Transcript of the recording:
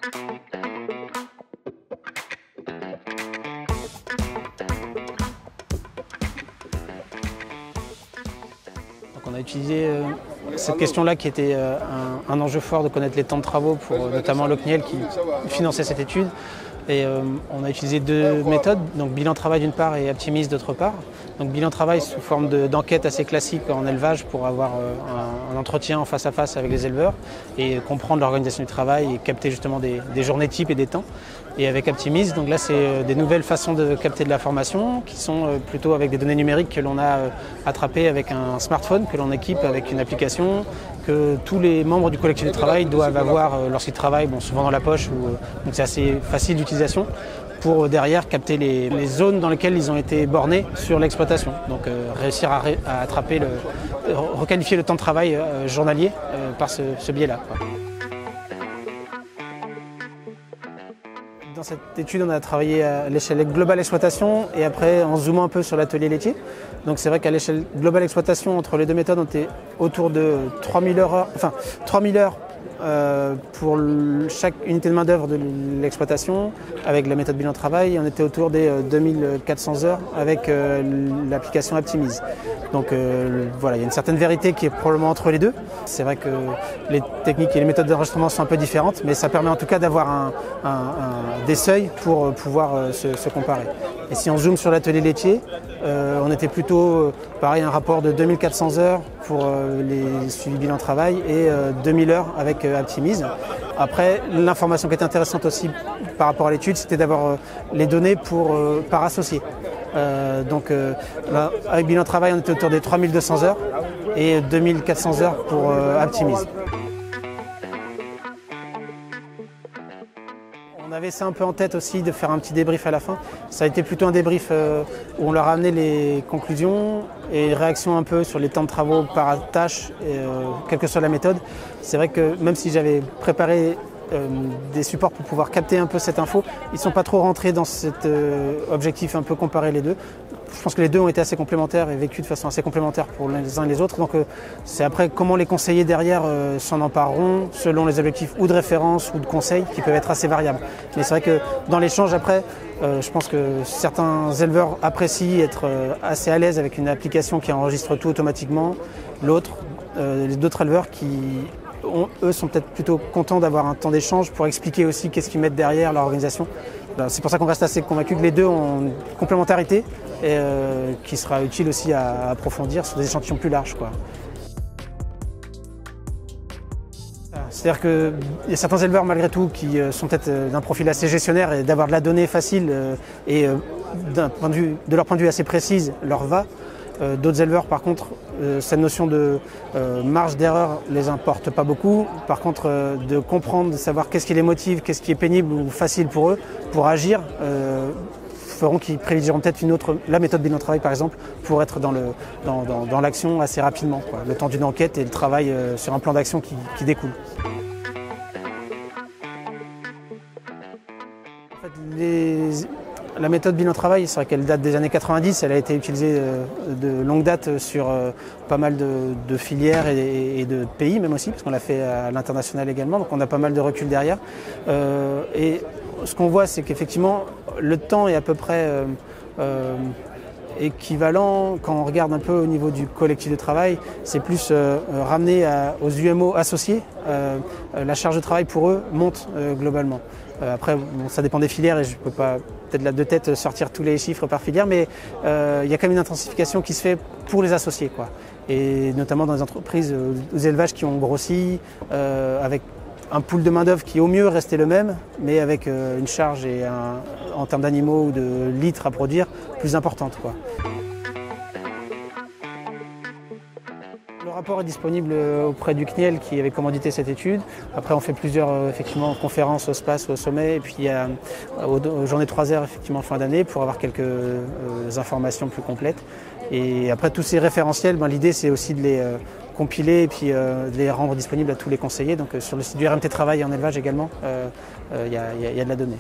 Donc on a utilisé cette question-là qui était un enjeu fort de connaître les temps de travaux pour notamment le CNIEL qui finançait cette étude. Et on a utilisé deux méthodes, donc bilan travail d'une part et Aptimise d'autre part. Donc bilan travail sous forme d'enquête assez classique en élevage pour avoir un entretien en face à face avec les éleveurs et comprendre l'organisation du travail et capter justement des journées types et des temps. Et avec Aptimise, donc là c'est des nouvelles façons de capter de l'information qui sont plutôt avec des données numériques que l'on a attrapées avec un smartphone que l'on équipe avec une application que tous les membres du collectif de travail doivent avoir lorsqu'ils travaillent, souvent dans la poche, donc c'est assez facile d'utilisation pour derrière capter les zones dans lesquelles ils ont été bornés sur l'exploitation. Donc réussir à attraper, requalifier le temps de travail journalier par ce biais-là. Dans cette étude, on a travaillé à l'échelle globale exploitation et après en zoomant un peu sur l'atelier laitier. Donc c'est vrai qu'à l'échelle globale exploitation, entre les deux méthodes, on était autour de 3000 heures, pour chaque unité de main-d'œuvre de l'exploitation avec la méthode bilan travail. On était autour des 2400 heures avec l'application Aptimise. Donc voilà, il y a une certaine vérité qui est probablement entre les deux. C'est vrai que les techniques et les méthodes d'enregistrement sont un peu différentes, mais ça permet en tout cas d'avoir des seuils pour pouvoir se comparer. Et si on zoome sur l'atelier laitier, on était plutôt, pareil, un rapport de 2400 heures pour les suivis bilan travail et 2000 heures avec Aptimise. Après, l'information qui était intéressante aussi par rapport à l'étude, c'était d'avoir les données par associé. Avec bilan travail, on était autour des 3200 heures et 2400 heures pour Aptimise. On avait ça un peu en tête aussi de faire un petit débrief à la fin. Ça a été plutôt un débrief où on leur a amené les conclusions et réactions un peu sur les temps de travaux par tâche, quelle que soit la méthode. C'est vrai que même si j'avais préparé des supports pour pouvoir capter un peu cette info, ils ne sont pas trop rentrés dans cet objectif un peu comparer les deux. Je pense que les deux ont été assez complémentaires et vécus de façon assez complémentaire pour les uns et les autres. Donc c'est après comment les conseillers derrière s'en empareront selon les objectifs ou de référence ou de conseils qui peuvent être assez variables. Mais c'est vrai que dans l'échange après, je pense que certains éleveurs apprécient être assez à l'aise avec une application qui enregistre tout automatiquement. D'autres éleveurs qui eux sont peut-être plutôt contents d'avoir un temps d'échange pour expliquer aussi qu'est-ce qu'ils mettent derrière leur organisation. C'est pour ça qu'on reste assez convaincus que les deux ont une complémentarité et qui sera utile aussi à approfondir sur des échantillons plus larges, quoi. C'est-à-dire qu'il y a certains éleveurs malgré tout qui sont peut-être d'un profil assez gestionnaire et d'avoir de la donnée facile et de leur point de vue assez précise leur va. D'autres éleveurs, par contre, cette notion de marge d'erreur les importe pas beaucoup. Par contre, de comprendre, de savoir qu'est-ce qui les motive, qu'est-ce qui est pénible ou facile pour eux, pour agir, feront qu'ils privilégieront peut-être la méthode bilan travail par exemple, pour être dans l'action assez rapidement, quoi. Le temps d'une enquête et le travail sur un plan d'action qui découle. En fait, la méthode bilan travail, c'est vrai qu'elle date des années 90, elle a été utilisée de longue date sur pas mal de filières et de pays même aussi, parce qu'on l'a fait à l'international également, donc on a pas mal de recul derrière. Et ce qu'on voit, c'est qu'effectivement, le temps est à peu près équivalent quand on regarde un peu au niveau du collectif de travail. C'est plus ramené aux UMO associés. La charge de travail pour eux monte globalement. Après, ça dépend des filières et je ne peux pas peut-être là de tête sortir tous les chiffres par filière, mais il y a quand même une intensification qui se fait pour les associés, quoi. Et notamment dans les entreprises, aux élevages qui ont grossi, avec un pool de main-d'œuvre qui au mieux restait le même, mais avec une charge en termes d'animaux ou de litres à produire plus importante, quoi. Le rapport est disponible auprès du CNIEL qui avait commandité cette étude. Après, on fait plusieurs conférences au SPACE, au sommet, et puis il y a aux journées 3 heures effectivement fin d'année pour avoir quelques informations plus complètes. Et après, tous ces référentiels, l'idée c'est aussi de les compiler et puis de les rendre disponibles à tous les conseillers. Donc sur le site du RMT Travail en élevage également, il y a de la donnée.